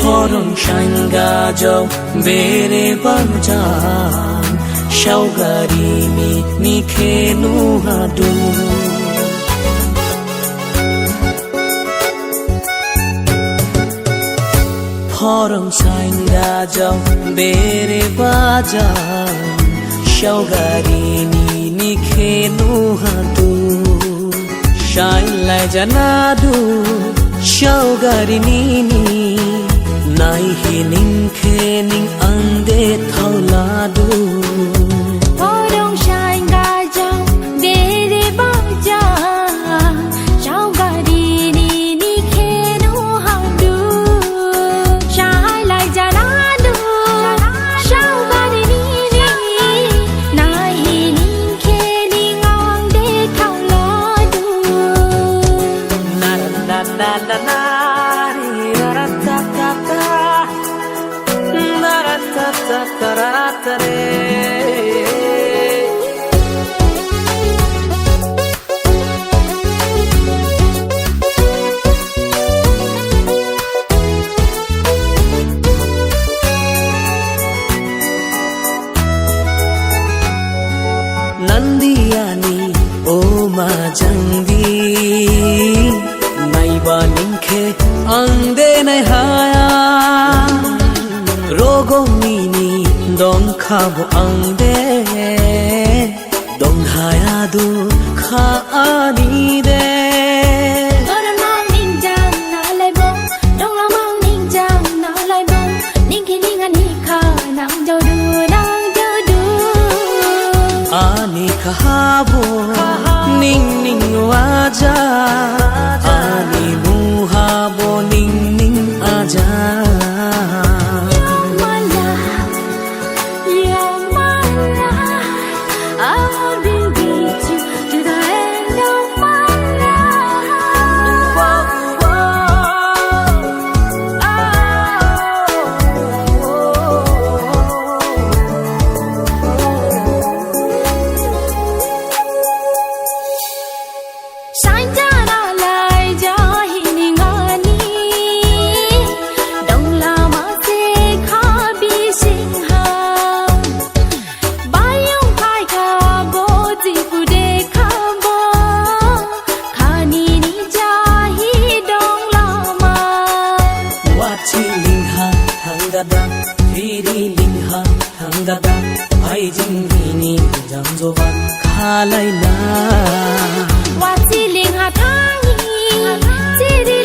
Phorong Sain Gajao bere banjan shaugari ni khenu hadu Phorong Sain Gajao bere banjan shaugari ni khenu hadu Shine lai janadu shaugari ni Nai hining khening ande thauladu Phorong Sain Gajao bere banjan shaugari ni khenu hadu Shine lai janadu shaugari ni Nai hining khening ande thauladu Na na na na na Nandiani o majangdi naiba ningkhe angde nai haya rogomini dong khabo angde dong haya du kha ani de Dong mang ning jang na lai bo dong mang ning jang na lai bo ning ki ning ani kha nang jo du ani khabo ning ning waja ani muhabo ning ning aja Khalai na Wati ling ha thangi Siri